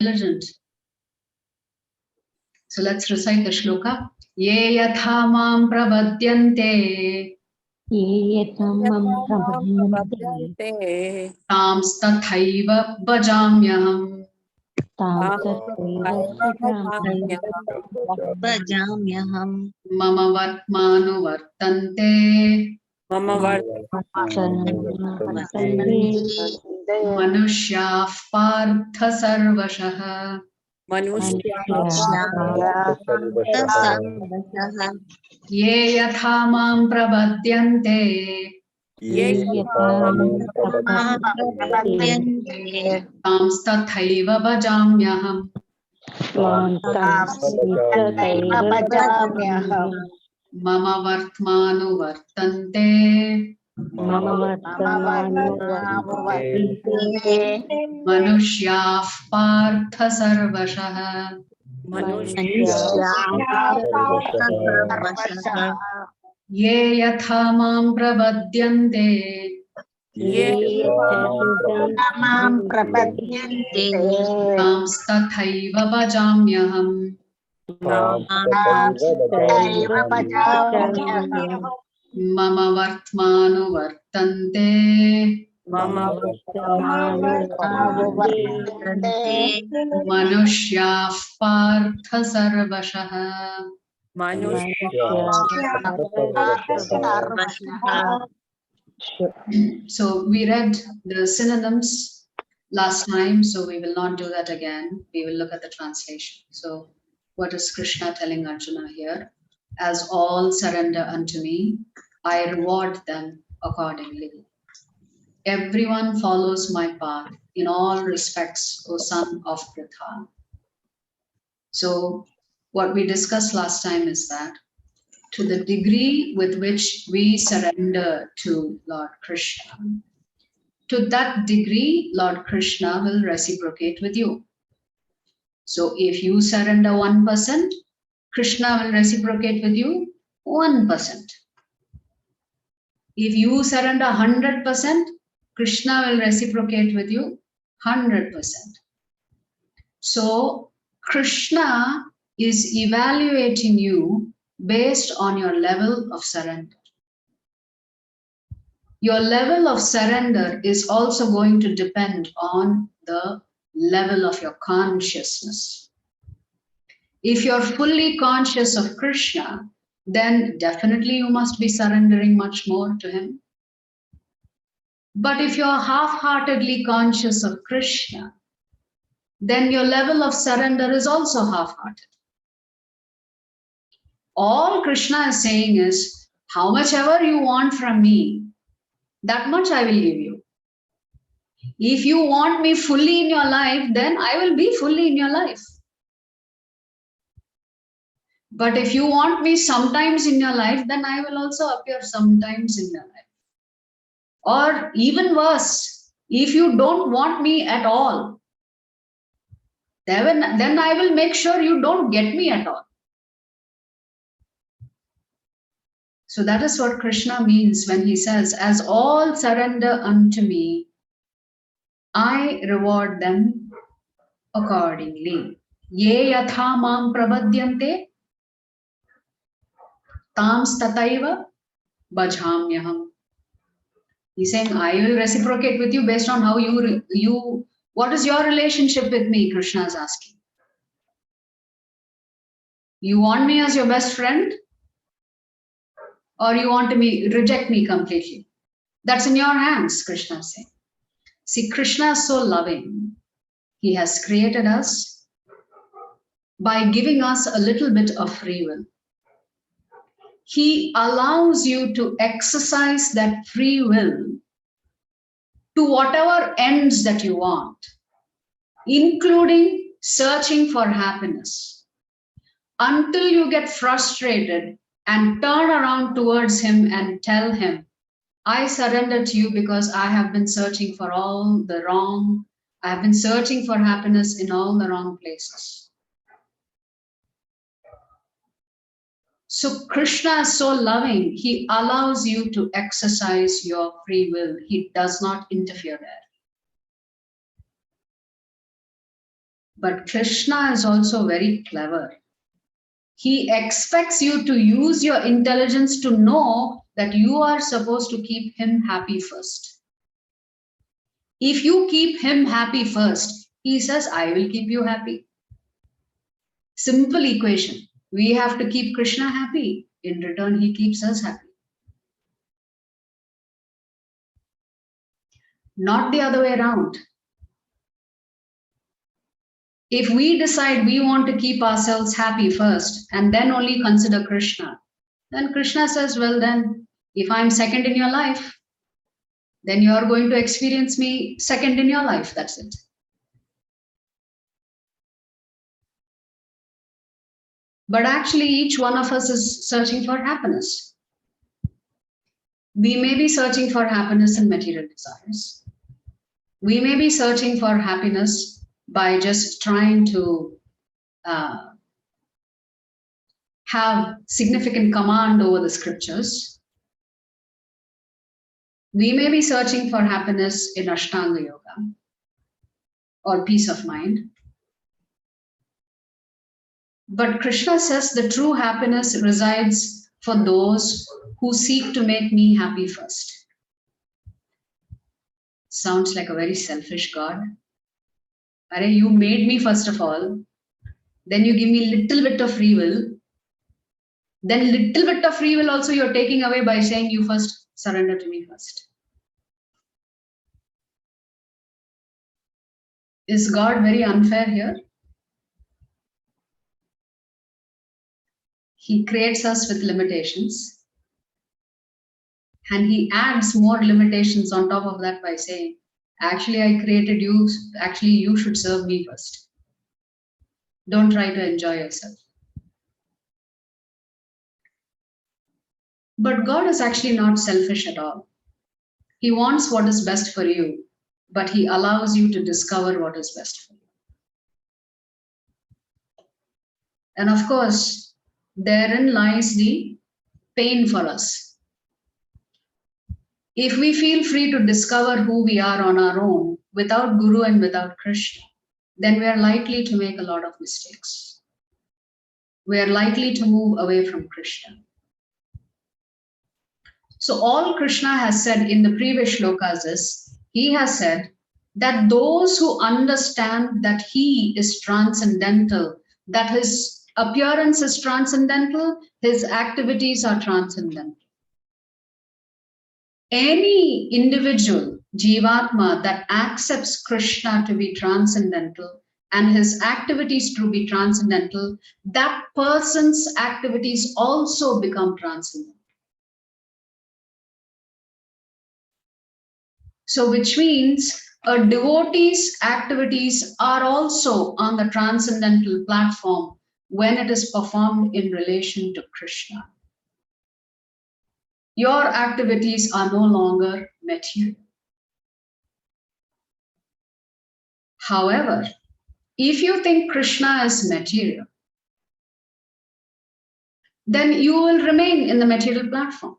intelligent. So let's recite the shloka. Ye yatha mam pravadyante tams tathaiva bhajamyaham. Mama vartmanu vartante manushyaah partha sarvashah. Ye yatha mam pravadyante tams tathaiva bhajamyaham. Mama vartmanu vartante manushyaah partha sarvashah. Ye yatha mam pravadyante tams tathaiva bhajamyaham. Mama vartmanu vartante manushyaah partha sarvashah. So we read the synonyms last time, so we will not do that again. We will look at the translation. So what is Krishna telling Arjuna here? As all surrender unto me, I reward them accordingly. Everyone follows my path in all respects, O son of Pritha. So what we discussed last time is that to the degree with which we surrender to Lord Krishna, to that degree, Lord Krishna will reciprocate with you. So if you surrender 1%, Krishna will reciprocate with you 1%. If you surrender 100%, Krishna will reciprocate with you 100%. So Krishna is evaluating you based on your level of surrender. Your level of surrender is also going to depend on the level of your consciousness. If you're fully conscious of Krishna, then definitely you must be surrendering much more to him. But if you're half-heartedly conscious of Krishna, then your level of surrender is also half-hearted. All Krishna is saying is, how much ever you want from me, that much I will give you. If you want me fully in your life, then I will be fully in your life. But if you want me sometimes in your life, then I will also appear sometimes in your life. Or even worse, if you don't want me at all, then I will make sure you don't get me at all. So that is what Krishna means when he says, as all surrender unto me, I reward them accordingly. Ye yatha mam pravadyante tams tataiva bhajamyaham. He's saying, I will reciprocate with you based on how what is your relationship with me? Krishna is asking. You want me as your best friend? Or you want to reject me completely? That's in your hands, Krishna is saying. See, Krishna is so loving. He has created us by giving us a little bit of free will. He allows you to exercise that free will to whatever ends that you want, including searching for happiness, until you get frustrated and turn around towards him and tell him, I surrender to you because I have been searching for all the wrong, I have been searching for happiness in all the wrong places. So Krishna is so loving, he allows you to exercise your free will. He does not interfere there. But Krishna is also very clever. He expects you to use your intelligence to know that you are supposed to keep him happy first. If you keep him happy first, he says, I will keep you happy. Simple equation. We have to keep Krishna happy. In return, he keeps us happy. Not the other way around. If we decide we want to keep ourselves happy first and then only consider Krishna, then Krishna says, well, then if I'm second in your life, then you are going to experience me second in your life. That's it. But actually, each one of us is searching for happiness. We may be searching for happiness in material desires. We may be searching for happiness by just trying to have significant command over the scriptures. We may be searching for happiness in Ashtanga Yoga or peace of mind. But Krishna says the true happiness resides for those who seek to make me happy first. Sounds like a very selfish God. Are you made me first of all, then you give me little bit of free will, then little bit of free will also you're taking away by saying you first surrender to me first. Is God very unfair here? He creates us with limitations and he adds more limitations on top of that by saying, actually I created you, actually you should serve me first. Don't try to enjoy yourself. But God is actually not selfish at all. He wants what is best for you, but he allows you to discover what is best for you. And of course, therein lies the pain for us. If we feel free to discover who we are on our own, without Guru and without Krishna, then we are likely to make a lot of mistakes. We are likely to move away from Krishna. So all Krishna has said in the previous shlokas is, he has said that those who understand that he is transcendental, that his appearance is transcendental, his activities are transcendental. Any individual, Jivatma, that accepts Krishna to be transcendental and his activities to be transcendental, that person's activities also become transcendental. So which means a devotee's activities are also on the transcendental platform when it is performed in relation to Krishna. Your activities are no longer material. However, if you think Krishna is material, then you will remain in the material platform.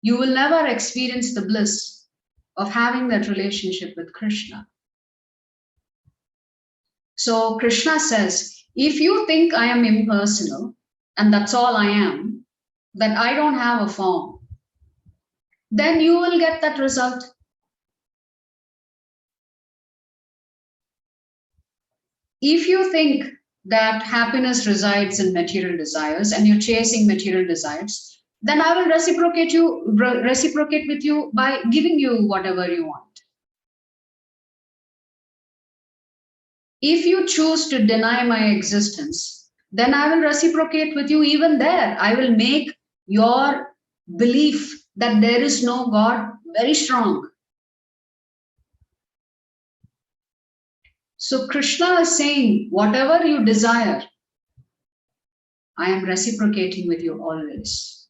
You will never experience the bliss of having that relationship with Krishna. So Krishna says, if you think I am impersonal, and that's all I am, that I don't have a form, then you will get that result. If you think that happiness resides in material desires and you're chasing material desires, then I will reciprocate with you by giving you whatever you want. If you choose to deny my existence, then I will reciprocate with you even there. I will make your belief that there is no God very strong. So Krishna is saying, whatever you desire, I am reciprocating with you always.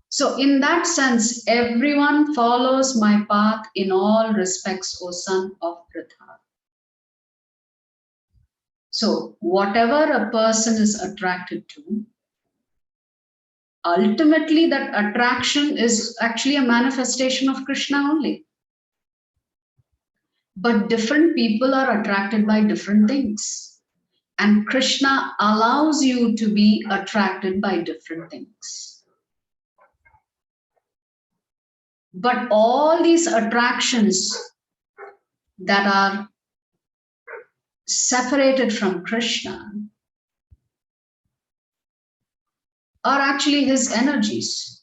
So in that sense, everyone follows my path in all respects, O son of Pritha. So whatever a person is attracted to, ultimately that attraction is actually a manifestation of Krishna only. But different people are attracted by different things. And Krishna allows you to be attracted by different things. But all these attractions that are separated from Krishna are actually his energies.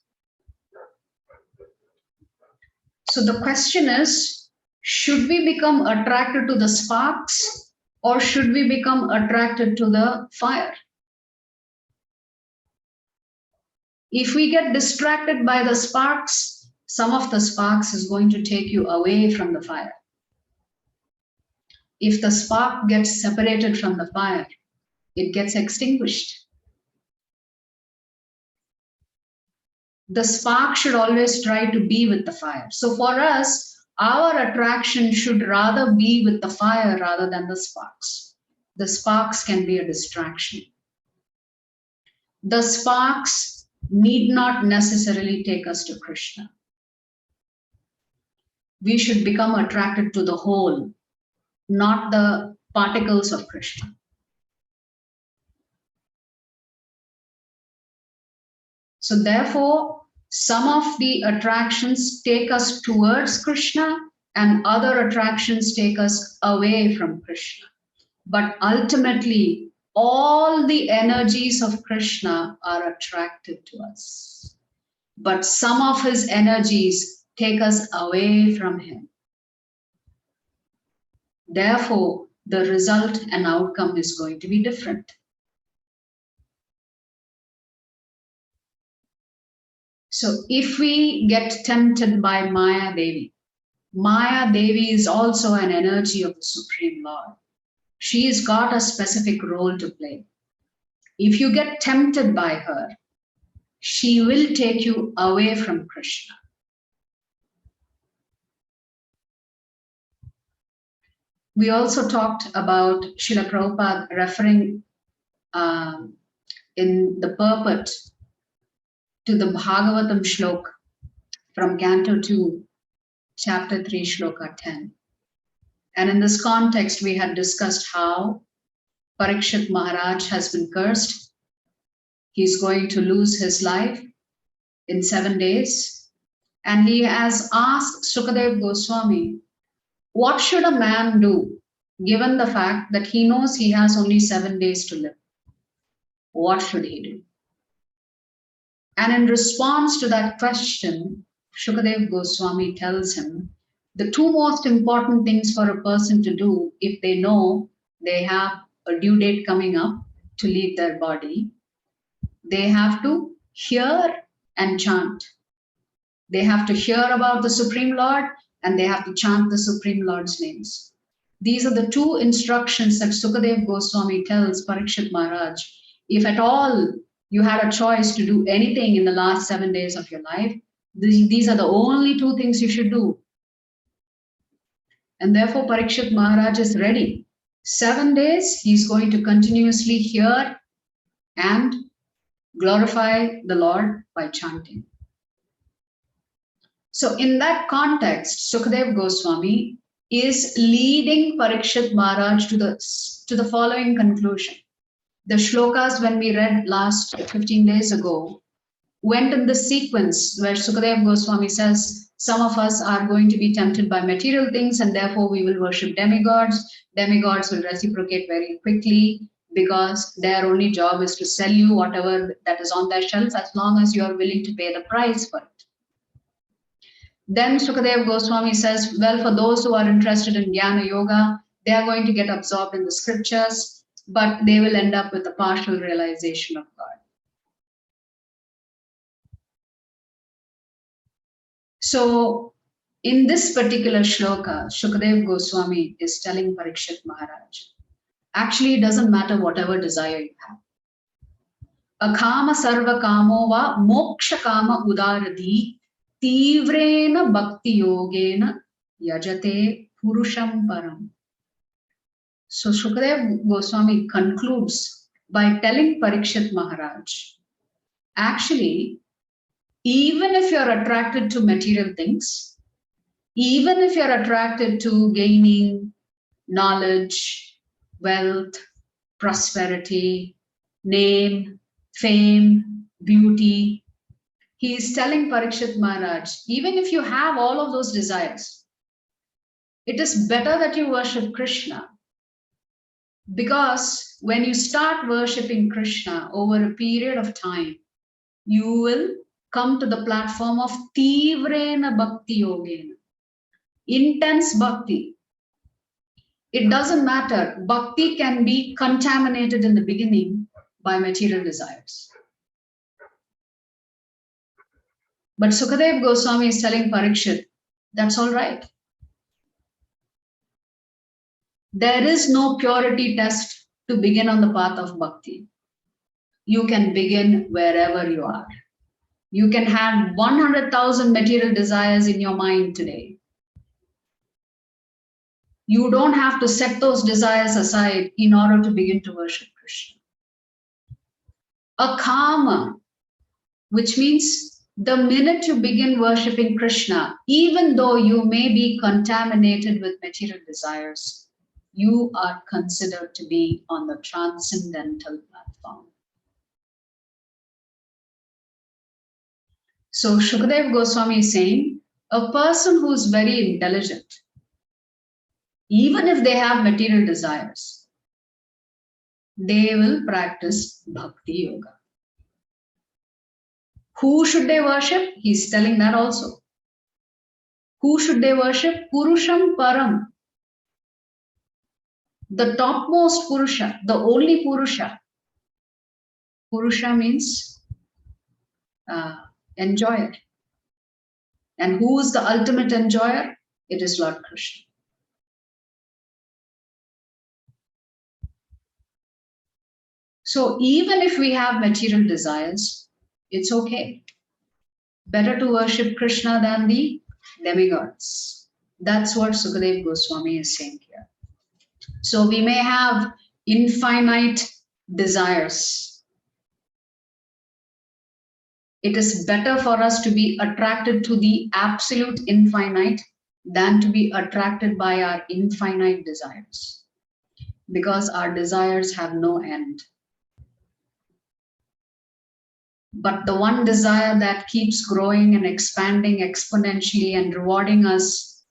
So the question is, should we become attracted to the sparks or should we become attracted to the fire? If we get distracted by the sparks, some of the sparks is going to take you away from the fire. If the spark gets separated from the fire, it gets extinguished. The spark should always try to be with the fire. So for us, our attraction should rather be with the fire rather than the sparks. The sparks can be a distraction. The sparks need not necessarily take us to Krishna. We should become attracted to the whole, not the particles of Krishna. So therefore, some of the attractions take us towards Krishna and other attractions take us away from Krishna. But ultimately, all the energies of Krishna are attractive to us. But some of his energies take us away from him. Therefore, the result and outcome is going to be different. So if we get tempted by Maya Devi is also an energy of the Supreme Lord. She's got a specific role to play. If you get tempted by her, she will take you away from Krishna. We also talked about Srila Prabhupada referring in the purport to the Bhagavatam Sloka from Canto 2, Chapter 3, Shloka 10. And in this context, we had discussed how Parikshit Maharaj has been cursed. He's going to lose his life in 7 days. And he has asked Sukadev Goswami, what should a man do given the fact that he knows he has only 7 days to live? What should he do? And in response to that question, Sukadev Goswami tells him the two most important things for a person to do if they know they have a due date coming up to leave their body, they have to hear and chant. They have to hear about the Supreme Lord and they have to chant the Supreme Lord's names. These are the two instructions that Sukadev Goswami tells Parikshit Maharaj. If at all you had a choice to do anything in the last 7 days of your life, these are the only two things you should do. And therefore Parikshit Maharaj is ready. 7 days, he's going to continuously hear and glorify the Lord by chanting. So in that context, Sukadev Goswami is leading Parikshit Maharaj to the following conclusion. The shlokas when we read last 15 days ago went in the sequence where Sukadev Goswami says, some of us are going to be tempted by material things and therefore we will worship demigods. Demigods will reciprocate very quickly because their only job is to sell you whatever that is on their shelves as long as you are willing to pay the price for it. Then Sukadev Goswami says, well, for those who are interested in Jnana Yoga, they are going to get absorbed in the scriptures, but they will end up with a partial realization of God. So in this particular shloka, Sukadev Goswami is telling Parikshit Maharaj, actually it doesn't matter whatever desire you have. Akama sarva kamo va moksha kama udaradhi tivrena bhakti yogena yajate purusham param. So Sukadev Goswami concludes by telling Parikshit Maharaj, actually, even if you're attracted to material things, Even if you're attracted to gaining knowledge, wealth, prosperity, name, fame, beauty, he is telling Parikshit Maharaj, even if you have all of those desires, it is better that you worship Krishna. Because when you start worshipping Krishna over a period of time, you will come to the platform of Tivrena Bhakti Yogena, intense bhakti. It doesn't matter. Bhakti can be contaminated in the beginning by material desires. But Sukadev Goswami is telling Parikshit, that's all right. There is no purity test to begin on the path of bhakti. You can begin wherever you are. You can have 100,000 material desires in your mind today. You don't have to set those desires aside in order to begin to worship Krishna. A karma, which means the minute you begin worshipping Krishna, even though you may be contaminated with material desires, you are considered to be on the transcendental platform. So Shukadev Goswami is saying, a person who is very intelligent, even if they have material desires, they will practice bhakti yoga. Who should they worship? He's telling that also. Who should they worship? Purusham Param. The topmost Purusha, the only Purusha. Purusha means enjoyer. And who is the ultimate enjoyer? It is Lord Krishna. So even if we have material desires, it's okay. Better to worship Krishna than the demigods. That's what Sukadev Goswami is saying here. So we may have infinite desires. It is better for us to be attracted to the absolute infinite than to be attracted by our infinite desires, because our desires have no end. But the one desire that keeps growing and expanding exponentially and rewarding us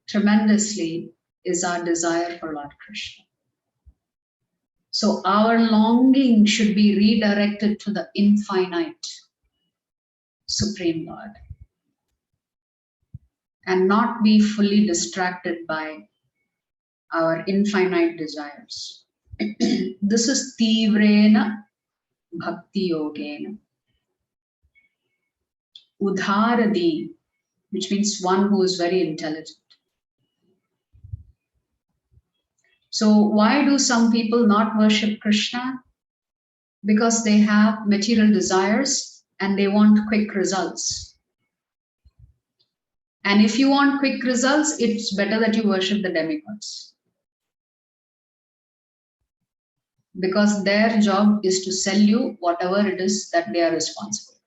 tremendously is our desire for Lord Krishna. So our longing should be redirected to the infinite Supreme Lord and not be fully distracted by our infinite desires. This is Tivrena Bhakti Yogena. Udharadi, which means one who is very intelligent. So why do some people not worship Krishna? Because they have material desires and they want quick results. And if you want quick results, it's better that you worship the demigods. Because their job is to sell you whatever it is that they are responsible for.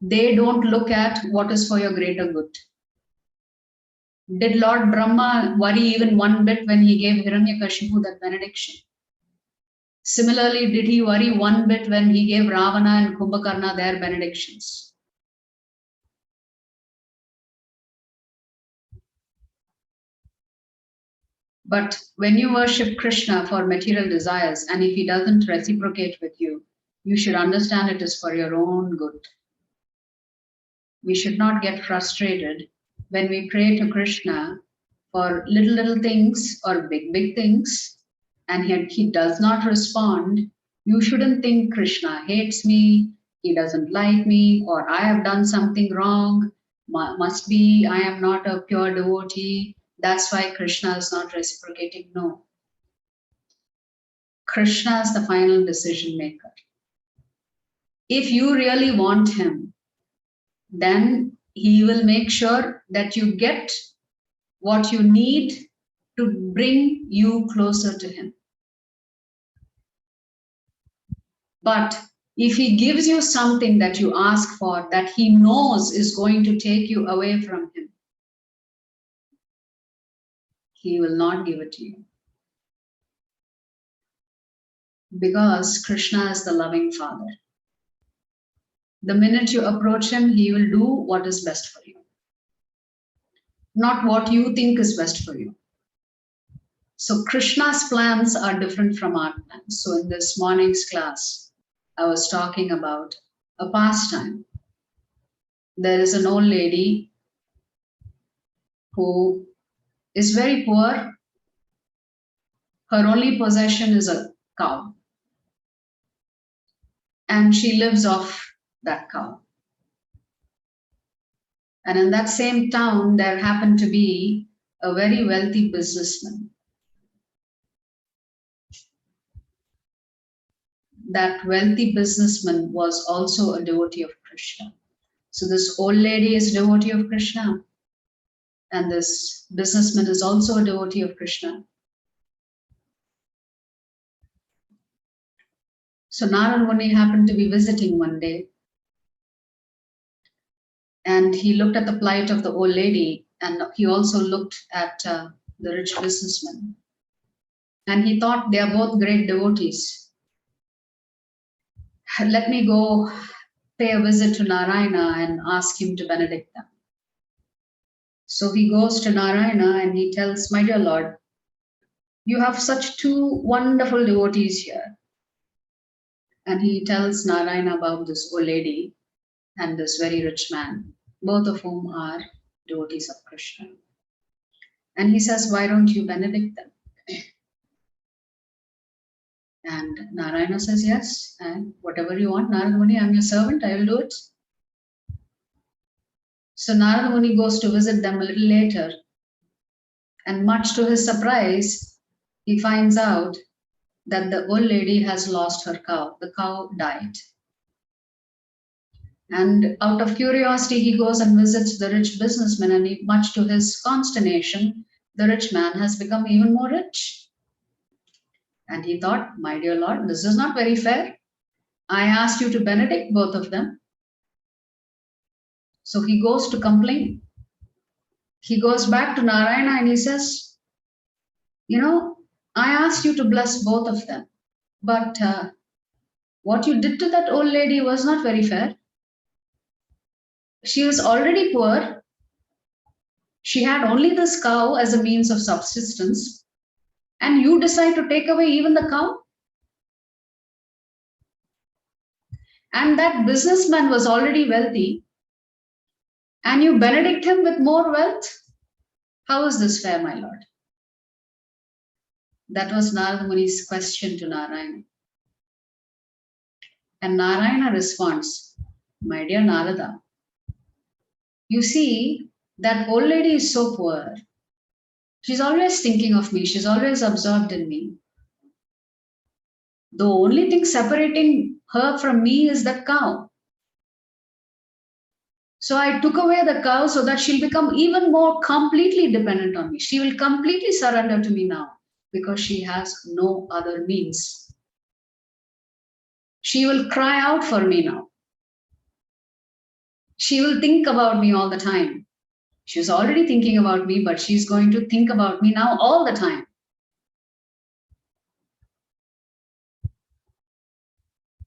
They don't look at what is for your greater good. Did Lord Brahma worry even one bit when he gave Hiranyakashipu that benediction? Similarly, did he worry one bit when he gave Ravana and Kumbhakarna their benedictions? But when you worship Krishna for material desires, and if he doesn't reciprocate with you, you should understand it is for your own good. We should not get frustrated when we pray to Krishna for little things or big things, and he does not respond. You shouldn't think Krishna hates me, he doesn't like me, or I have done something wrong. Must be I am not a pure devotee. That's why Krishna is not reciprocating. No. Krishna is the final decision maker. If you really want him, then he will make sure that you get what you need to bring you closer to him. But If he gives you something that you ask for, that he knows is going to take you away from him, he will not give it to you. Because Krishna is the loving Father. The minute you approach him, he will do what is best for you, not what you think is best for you. So Krishna's plans are different from our plans. So in this morning's class, I was talking about a pastime. There is an old lady who is very poor. Her only possession is a cow. And she lives off that cow. And in that same town, there happened to be a very wealthy businessman. That wealthy businessman was also a devotee of Krishna. So this old lady is a devotee of Krishna. And this businessman is also a devotee of Krishna. So Narad Muni happened to be visiting one day. And he looked at the plight of the old lady. And he also looked at the rich businessman. And he thought they are both great devotees. Let me go pay a visit to Narayana and ask him to benedict them. So he goes to Narayana and he tells, my dear Lord, you have such two wonderful devotees here. And he tells Narayana about this old lady and this very rich man, both of whom are devotees of Krishna. And he says, why don't you benedict them? And Narayana says, yes, and whatever you want, Narada Muni, I'm your servant, I will do it. So Narada Muni goes to visit them a little later. And much to his surprise, he finds out that the old lady has lost her cow. The cow died. And out of curiosity, he goes and visits the rich businessman, and much to his consternation, the rich man has become even more rich. And he thought, my dear Lord, this is not very fair. I asked you to benedict both of them. So he goes to complain. He goes back to Narayana and he says, you know, I asked you to bless both of them. But what you did to that old lady was not very fair. She was already poor. She had only this cow as a means of subsistence. And you decide to take away even the cow? And that businessman was already wealthy. And you benedict him with more wealth? How is this fair, my lord? That was Narada Muni's question to Narayana. And Narayana responds, my dear Narada, you see, that old lady is so poor. She's always thinking of me. She's always absorbed in me. The only thing separating her from me is that cow. So I took away the cow so that she'll become even more completely dependent on me. She will completely surrender to me now because she has no other means. She will cry out for me now. She will think about me all the time. She's already thinking about me, but she's going to think about me now all the time.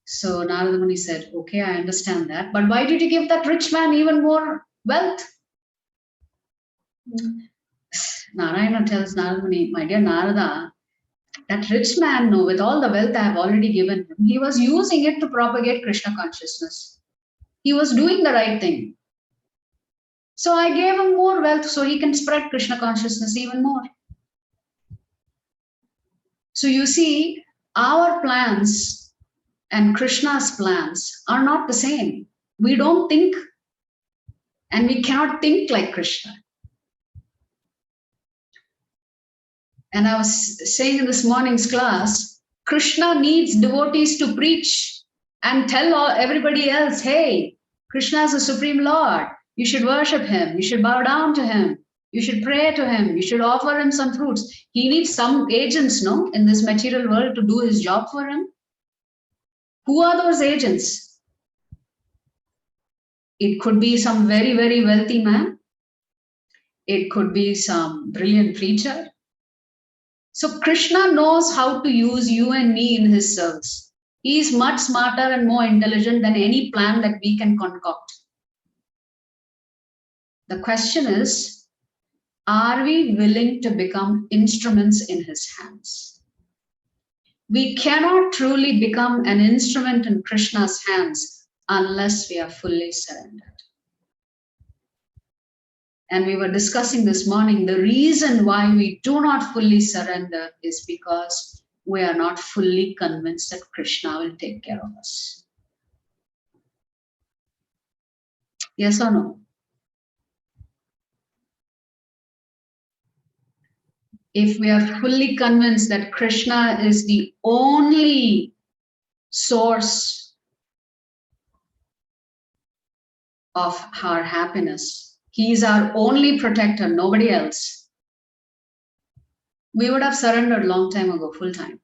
So Narada Muni said, okay, I understand that. But why did you give that rich man even more wealth? Narayana tells Narada Muni, my dear Narada, that rich man, no, with all the wealth I have already given him, he was using it to propagate Krishna consciousness. He was doing the right thing. So I gave him more wealth so he can spread Krishna consciousness even more. So you see, our plans and Krishna's plans are not the same. We don't think, and we cannot think like Krishna. And I was saying in this morning's class, Krishna needs devotees to preach and tell everybody else, hey, Krishna is the Supreme Lord. You should worship him. You should bow down to him. You should pray to him. You should offer him some fruits. He needs some agents, no, in this material world to do his job for him. Who are those agents? It could be some very, very wealthy man. It could be some brilliant preacher. So Krishna knows how to use you and me in his service. He is much smarter and more intelligent than any plan that we can concoct. The question is, are we willing to become instruments in his hands? We cannot truly become an instrument in Krishna's hands unless we are fully surrendered. And we were discussing this morning, the reason why we do not fully surrender is because we are not fully convinced that Krishna will take care of us. Yes or no? If we are fully convinced that Krishna is the only source of our happiness, he is our only protector, nobody else, we would have surrendered long time ago, full time.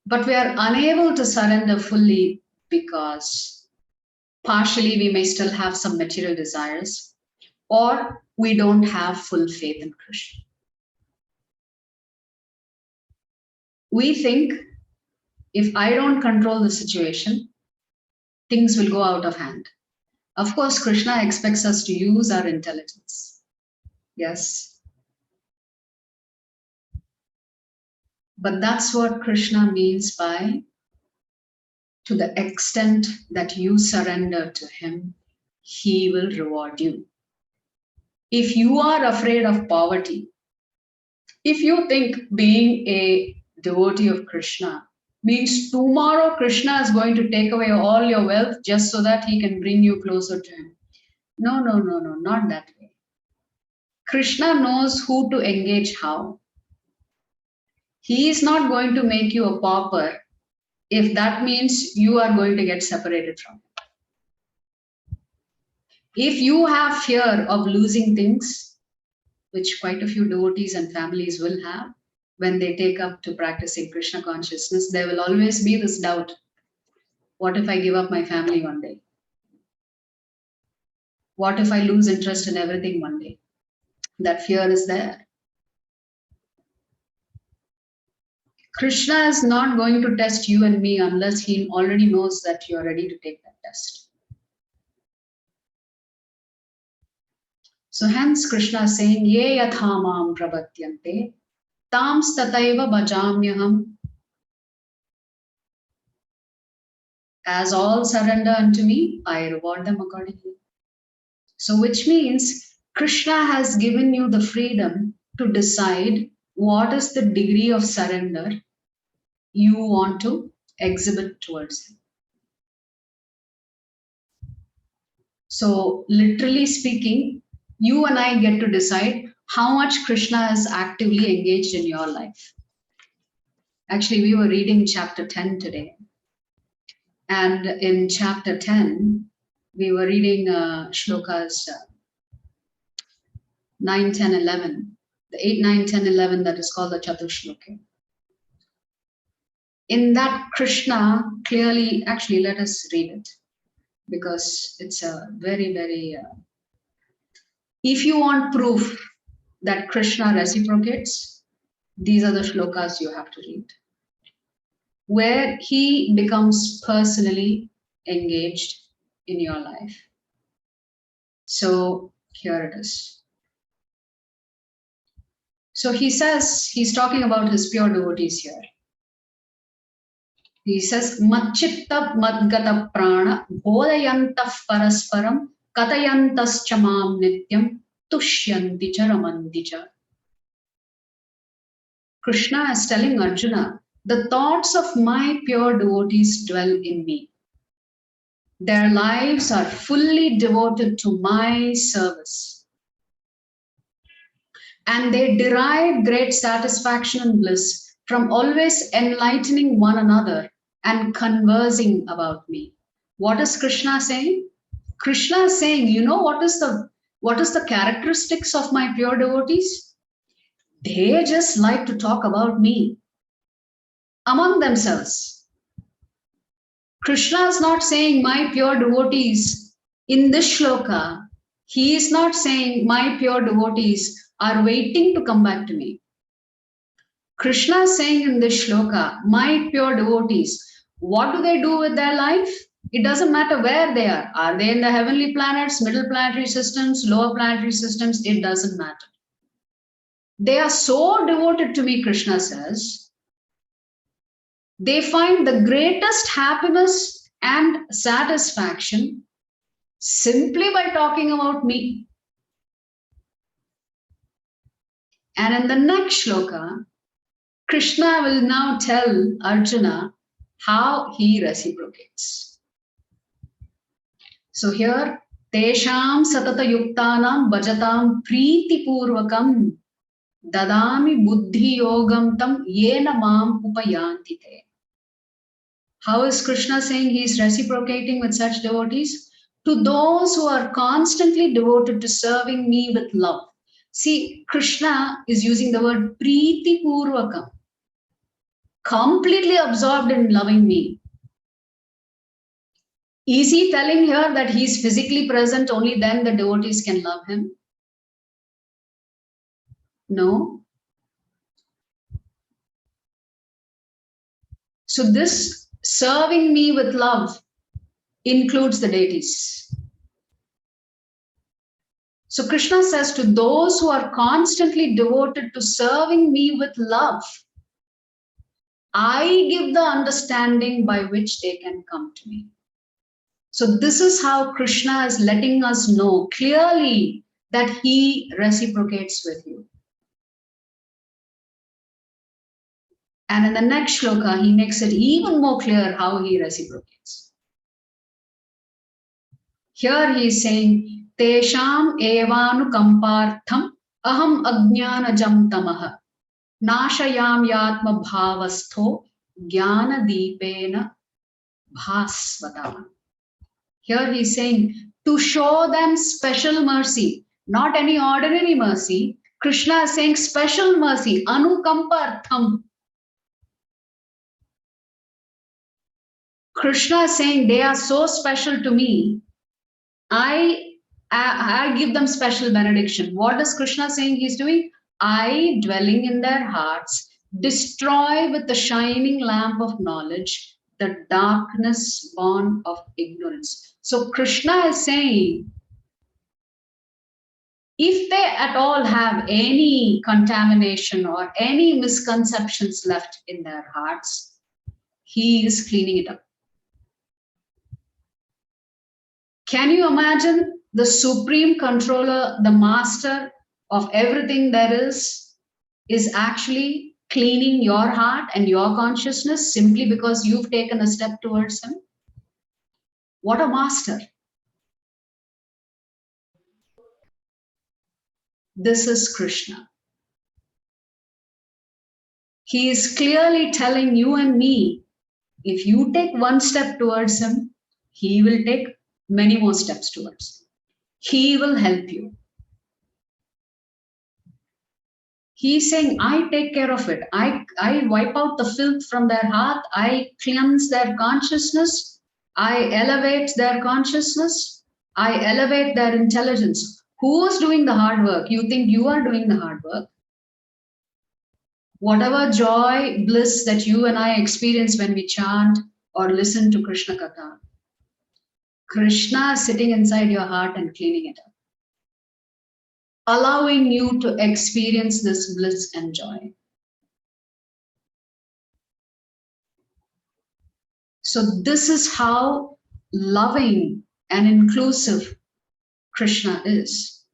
But we are unable to surrender fully because partially we may still have some material desires, or we don't have full faith in Krishna. We think if I don't control the situation, things will go out of hand. Of course, Krishna expects us to use our intelligence. Yes. But that's what Krishna means by, to the extent that you surrender to him, he will reward you. If you are afraid of poverty, if you think being a devotee of Krishna means tomorrow Krishna is going to take away all your wealth just so that he can bring you closer to him. No, not that way. Krishna knows who to engage how. He is not going to make you a pauper if that means you are going to get separated from him. If you have fear of losing things, which quite a few devotees and families will have, when they take up to practicing Krishna consciousness, there will always be this doubt. What if I give up my family one day? What if I lose interest in everything one day? That fear is there. Krishna is not going to test you and me unless he already knows that you are ready to take that test. So hence Krishna is saying, Ye yathamam prabhatyante, tams tataiva bhajamyaham. As all surrender unto me, I reward them accordingly. So which means Krishna has given you the freedom to decide what is the degree of surrender you want to exhibit towards him. So literally speaking, you and I get to decide how much Krishna is actively engaged in your life. Actually, we were reading chapter 10 today. And in chapter 10, we were reading shlokas 9, 10, 11. The 8, 9, 10, 11 that is called the Chatushloka. In that, Krishna clearly, actually, let us read it because it's a very, very, if you want proof that Krishna reciprocates, these are the shlokas you have to read, where he becomes personally engaged in your life. So here it is. So he says, he's talking about his pure devotees here. He says, Matchitta madgata prana bodhayantah parasparam katayantas chamam nityam tushyanti cha ramanti cha. Krishna is telling Arjuna, the thoughts of my pure devotees dwell in me. Their lives are fully devoted to my service. And they derive great satisfaction and bliss from always enlightening one another and conversing about me. What is Krishna saying? Krishna is saying, you know what is the characteristics of my pure devotees? They just like to talk about me among themselves. Krishna is not saying my pure devotees in this shloka. He is not saying my pure devotees are waiting to come back to me. Krishna is saying in this shloka, my pure devotees, what do they do with their life? It doesn't matter where they are. Are they in the heavenly planets, middle planetary systems, lower planetary systems? It doesn't matter. They are so devoted to me, Krishna says, they find the greatest happiness and satisfaction simply by talking about me. And in the next shloka, Krishna will now tell Arjuna how he reciprocates. So here, Tesham satata yuktanam bhajatam priti purvakam dadami buddhi yogam tam yena mam upayanti te. How is Krishna saying he is reciprocating with such devotees? To those who are constantly devoted to serving me with love. See, Krishna is using the word priti purvakam, completely absorbed in loving me. Is he telling here that he is physically present, only then the devotees can love him? No. So this serving me with love includes the deities. So Krishna says to those who are constantly devoted to serving me with love, I give the understanding by which they can come to me. So this is how Krishna is letting us know clearly that he reciprocates with you. And in the next shloka, he makes it even more clear how he reciprocates. Here he is saying, Tesham evanu kampartham aham ajnanajam tamaha nashayam yatma bhavastho jnana deepena bhasvata. Here he is saying, to show them special mercy, not any ordinary mercy. Krishna is saying special mercy, anukampartham. Krishna is saying they are so special to me, I give them special benediction. What is Krishna saying he's doing? I, dwelling in their hearts, destroy with the shining lamp of knowledge the darkness born of ignorance. So Krishna is saying, if they at all have any contamination or any misconceptions left in their hearts, he is cleaning it up. Can you imagine the supreme controller, the master of everything there is actually cleaning your heart and your consciousness simply because you've taken a step towards him? What a master. This is Krishna. He is clearly telling you and me, if you take one step towards him, he will take many more steps towards you. He will help you. He's saying, I take care of it. I wipe out the filth from their heart. I cleanse their consciousness. I elevate their consciousness. I elevate their intelligence. Who's doing the hard work? You think you are doing the hard work? Whatever joy, bliss that you and I experience when we chant or listen to Krishna Katha, Krishna is sitting inside your heart and cleaning it up, allowing you to experience this bliss and joy. So this is how loving and inclusive Krishna is.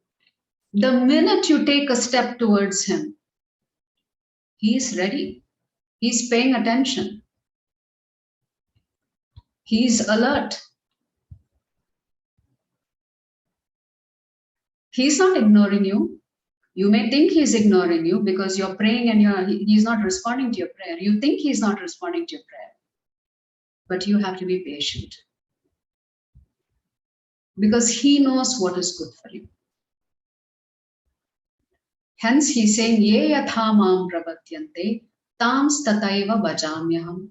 The minute you take a step towards him, he's ready. He's paying attention. He's alert. He's not ignoring you. You may think he's ignoring you because you're praying and he's not responding to your prayer. You think he's not responding to your prayer. But you have to be patient. Because he knows what is good for you. Hence he's saying, Ye yatha mam pravatyante, tams tataiva bhajamyaham.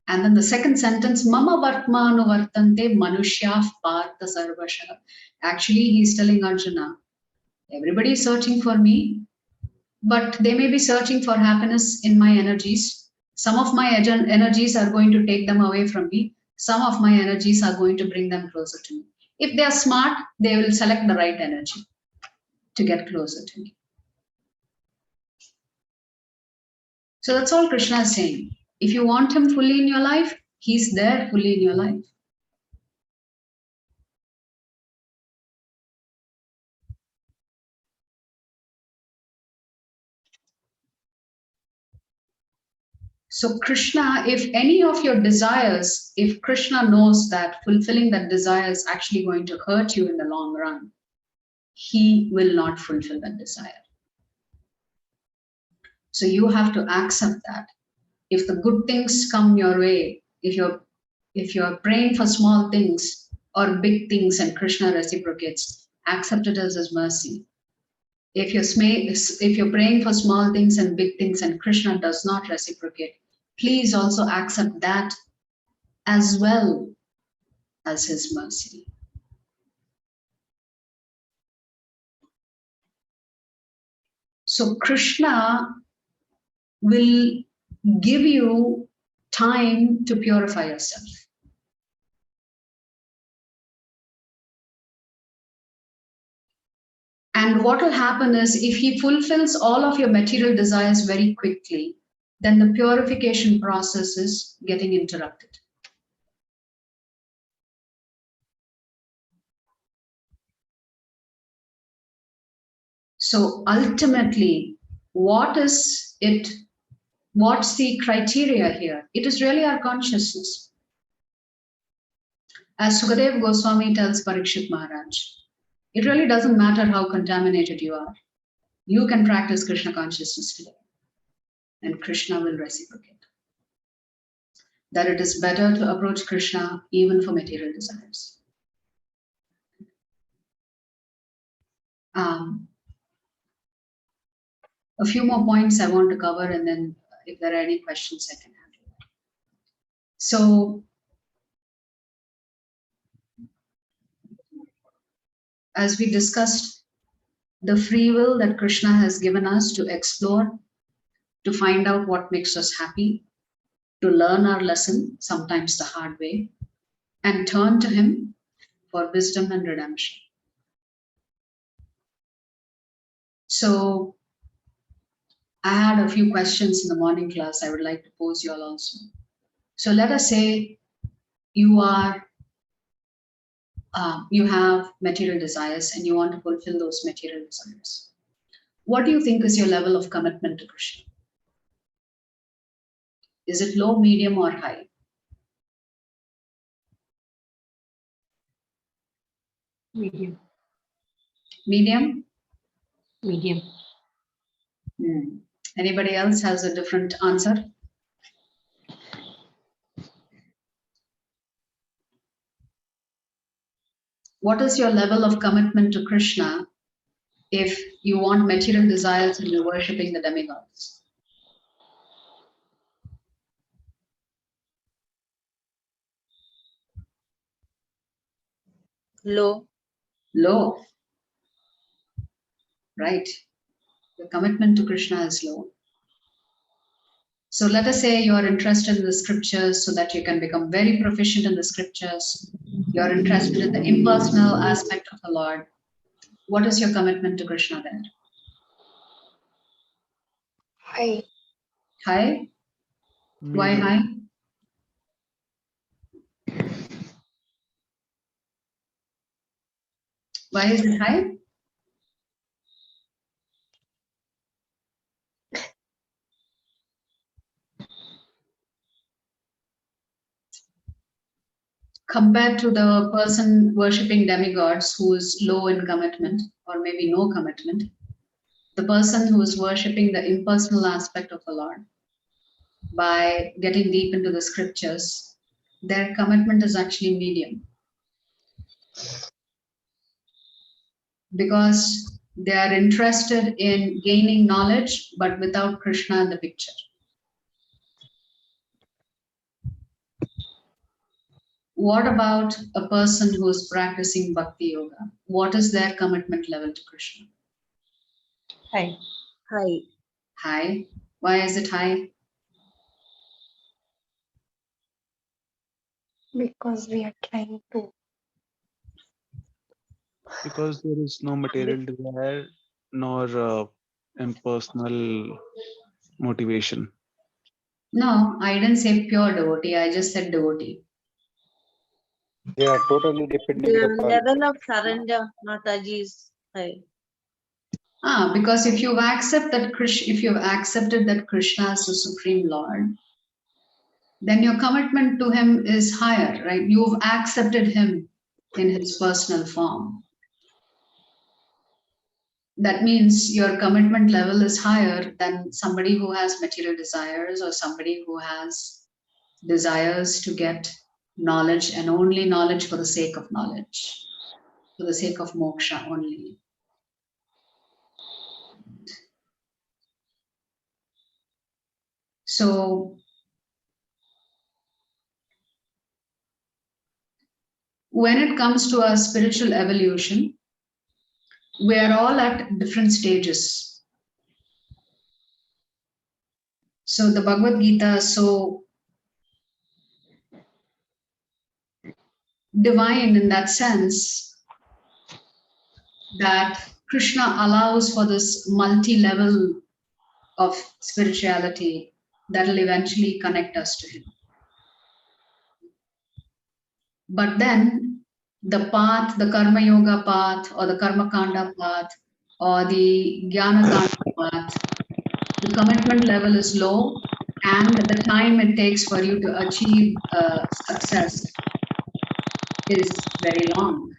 And then the second sentence, Mama Vartmanu Vartante Manushya Partha Sarvasha. Actually, he's telling Arjuna, everybody is searching for me, but they may be searching for happiness in my energies. Some of my energies are going to take them away from me. Some of my energies are going to bring them closer to me. If they are smart, they will select the right energy to get closer to me. So that's all Krishna is saying. If you want him fully in your life, he's there fully in your life. So Krishna, if any of your desires, if Krishna knows that fulfilling that desire is actually going to hurt you in the long run, he will not fulfill that desire. So you have to accept that. If the good things come your way, if you're praying for small things or big things and Krishna reciprocates, accept it as his mercy. If you're praying for small things and big things and Krishna does not reciprocate, please also accept that as well as his mercy. So Krishna will give you time to purify yourself. And what will happen is, if he fulfills all of your material desires very quickly, then the purification process is getting interrupted. So ultimately, what's the criteria here? It is really our consciousness. As Sukadev Goswami tells Parikshit Maharaj, it really doesn't matter how contaminated you are. You can practice Krishna consciousness today, and Krishna will reciprocate. That it is better to approach Krishna even for material desires. A few more points I want to cover, and then if there are any questions, I can handle that. So, as we discussed, the free will that Krishna has given us to explore, to find out what makes us happy, to learn our lesson, sometimes the hard way, and turn to him for wisdom and redemption. So, I had a few questions in the morning class I would like to pose you all also. So let us say you have material desires and you want to fulfill those material desires. What do you think is your level of commitment to Krishna? Is it low, medium, or high? Medium. Medium? Medium. Anybody else has a different answer? What is your level of commitment to Krishna if you want material desires and you're worshipping the demigods? Low. Low. Right. Your commitment to Krishna is low. So let us say you are interested in the scriptures so that you can become very proficient in the scriptures. You're interested in the impersonal aspect of the Lord. What is your commitment to Krishna there? High. High? Why high? Why is it high? Compared to the person worshipping demigods who is low in commitment or maybe no commitment, the person who is worshipping the impersonal aspect of the Lord by getting deep into the scriptures, their commitment is actually medium. Because they are interested in gaining knowledge, but without Krishna in the picture. What about a person who is practicing bhakti yoga? What is their commitment level to Krishna? High. High. High. Why is it high? Because we are trying to. Because there is no material desire nor impersonal motivation. No, I didn't say pure devotee. I just said devotee. They are totally depending The upon. level of surrender, Mataji, is high. Because if you've accepted that Krishna is the Supreme Lord, then your commitment to him is higher, right? You've accepted him in his personal form. That means your commitment level is higher than somebody who has material desires or somebody who has desires to get knowledge and only knowledge for the sake of knowledge, for the sake of moksha only. So when it comes to our spiritual evolution, we are all at different stages. So the Bhagavad Gita is so divine in that sense that Krishna allows for this multi-level of spirituality that will eventually connect us to him. But then the path, the karma yoga path or the karma kanda path or the jnana kanda path, the commitment level is low and the time it takes for you to achieve success is very long.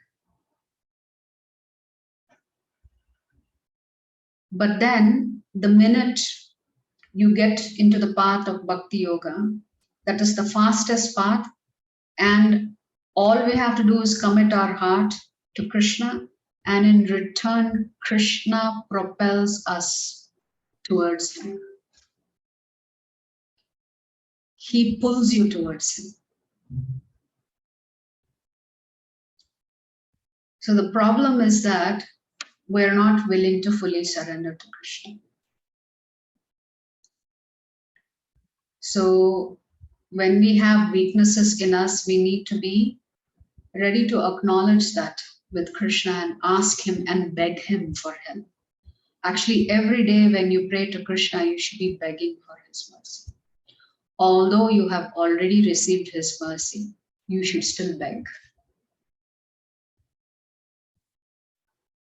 But then the minute you get into the path of bhakti yoga, that is the fastest path, and all we have to do is commit our heart to Krishna, and in return Krishna propels us towards him. He pulls you towards him. So the problem is that we're not willing to fully surrender to Krishna. So when we have weaknesses in us, we need to be ready to acknowledge that with Krishna and ask him and beg him for help. Actually, every day when you pray to Krishna, you should be begging for his mercy. Although you have already received his mercy, you should still beg.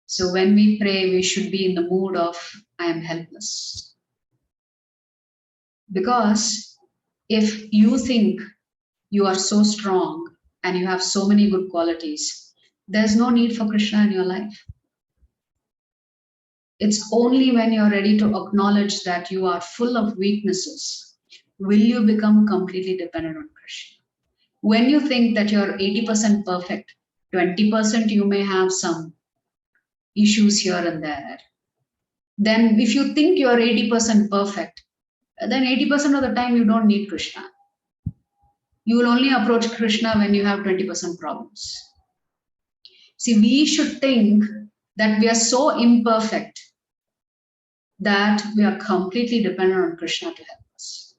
So when we pray, we should be in the mood of, I am helpless. Because if you think you are so strong and you have so many good qualities, there's no need for Krishna in your life. It's only when you're ready to acknowledge that you are full of weaknesses will you become completely dependent on Krishna. When you think that you're 80% perfect, 20% you may have some issues here and there. Then if you think you're 80% perfect, then 80% of the time you don't need Krishna. You will only approach Krishna when you have 20% problems. See, we should think that we are so imperfect that we are completely dependent on Krishna to help us.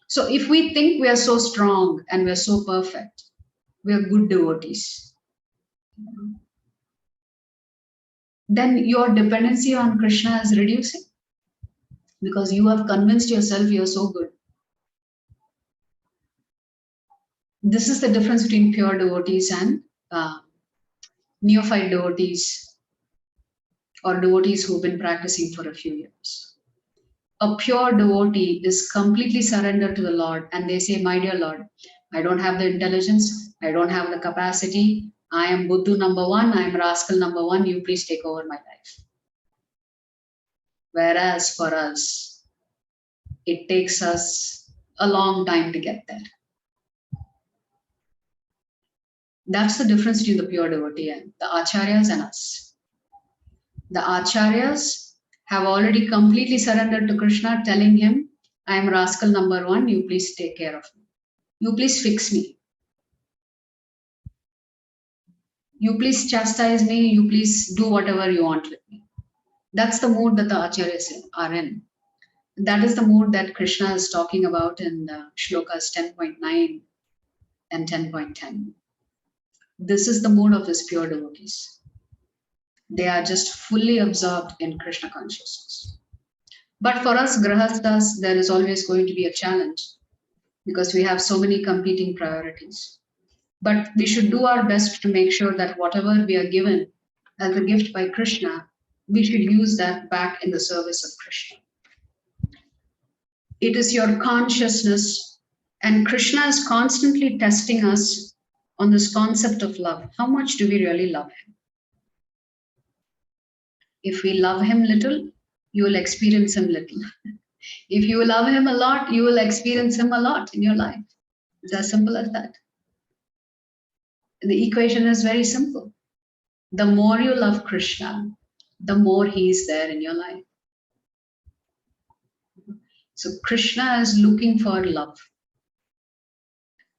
So if we think we are so strong and we are so perfect, we are good devotees, then your dependency on Krishna is reducing because you have convinced yourself you are so good. This is the difference between pure devotees and neophyte devotees or devotees who've been practicing for a few years. A pure devotee is completely surrendered to the Lord and they say, my dear Lord, I don't have the intelligence, I don't have the capacity, I am Buddhu number one, I am rascal number one, you please take over my life. Whereas for us, it takes us a long time to get there. That's the difference between the pure devotee and the acharyas and us. The acharyas have already completely surrendered to Krishna, telling him, I am rascal number one, you please take care of me. You please fix me. You please chastise me, you please do whatever you want with me. That's the mood that the acharyas are in. That is the mood that Krishna is talking about in Shlokas 10.9 and 10.10. This is the mood of his pure devotees. They are just fully absorbed in Krishna consciousness. But for us grahasthas, there is always going to be a challenge because we have so many competing priorities. But we should do our best to make sure that whatever we are given as a gift by Krishna, we should use that back in the service of Krishna. It is your consciousness, and Krishna is constantly testing us on this concept of love. How much do we really love him? If we love him little, you will experience him little. If you love him a lot, you will experience him a lot in your life. It's as simple as that. The equation is very simple. The more you love Krishna, the more he is there in your life. So Krishna is looking for love.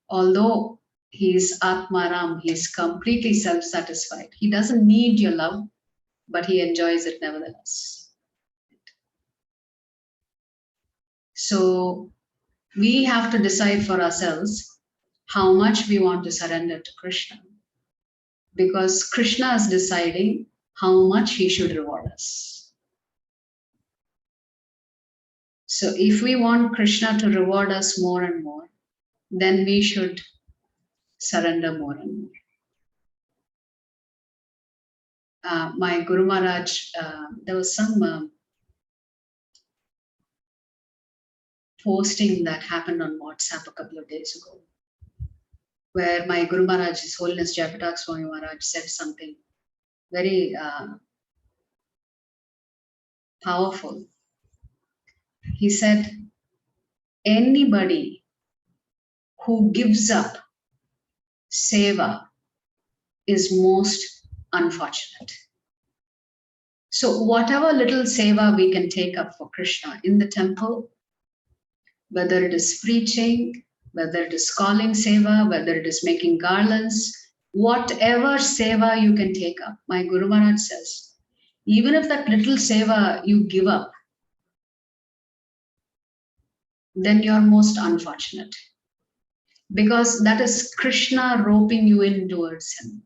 Although he is Atmaram, he is completely self-satisfied. He doesn't need your love, but he enjoys it nevertheless. So we have to decide for ourselves how much we want to surrender to Krishna, because Krishna is deciding how much he should reward us. So if we want Krishna to reward us more and more, then we should surrender more and more. My Guru Maharaj, there was some posting that happened on WhatsApp a couple of days ago, where my Guru Maharaj, His Holiness Jayapatak Swami Maharaj, said something very powerful. He said, anybody who gives up seva is most unfortunate. So whatever little seva we can take up for Krishna in the temple, whether it is preaching, whether it is calling seva, whether it is making garlands, whatever seva you can take up, my Guru Maharaj says, even if that little seva you give up, then you're most unfortunate. Because that is Krishna roping you in towards him.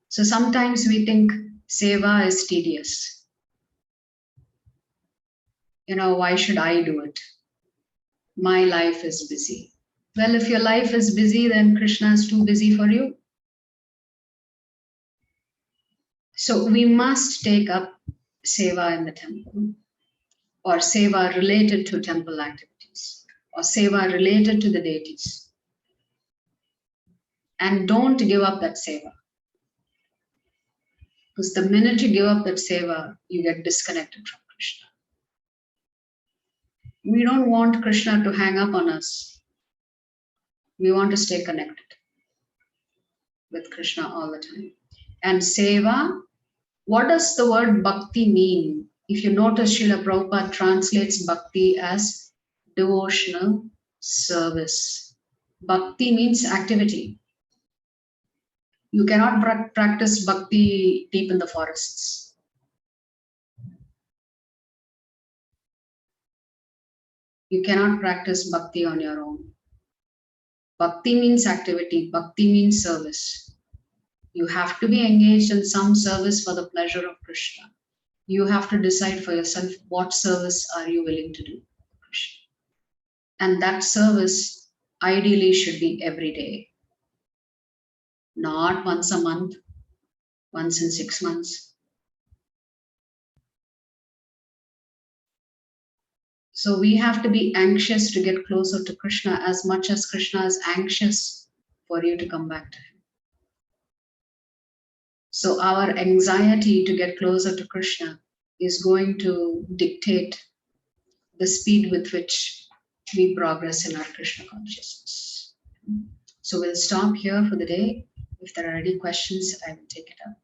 So sometimes we think seva is tedious. You know, why should I do it? My life is busy. Well, if your life is busy, then Krishna is too busy for you. So we must take up seva in the temple, or seva related to temple activities, or seva related to the deities. And don't give up that seva. Because the minute you give up that seva, you get disconnected from Krishna. We don't want Krishna to hang up on us. We want to stay connected with Krishna all the time. And seva, what does the word bhakti mean? If you notice, Srila Prabhupada translates bhakti as devotional service. Bhakti means activity. You cannot practice bhakti deep in the forests. You cannot practice bhakti on your own. Bhakti means activity. Bhakti means service. You have to be engaged in some service for the pleasure of Krishna. You have to decide for yourself what service are you willing to do for Krishna. And that service ideally should be every day. Not once a month, once in 6 months. So we have to be anxious to get closer to Krishna as much as Krishna is anxious for you to come back to him. So our anxiety to get closer to Krishna is going to dictate the speed with which we progress in our Krishna consciousness. So we'll stop here for the day. If there are any questions, I will take it up.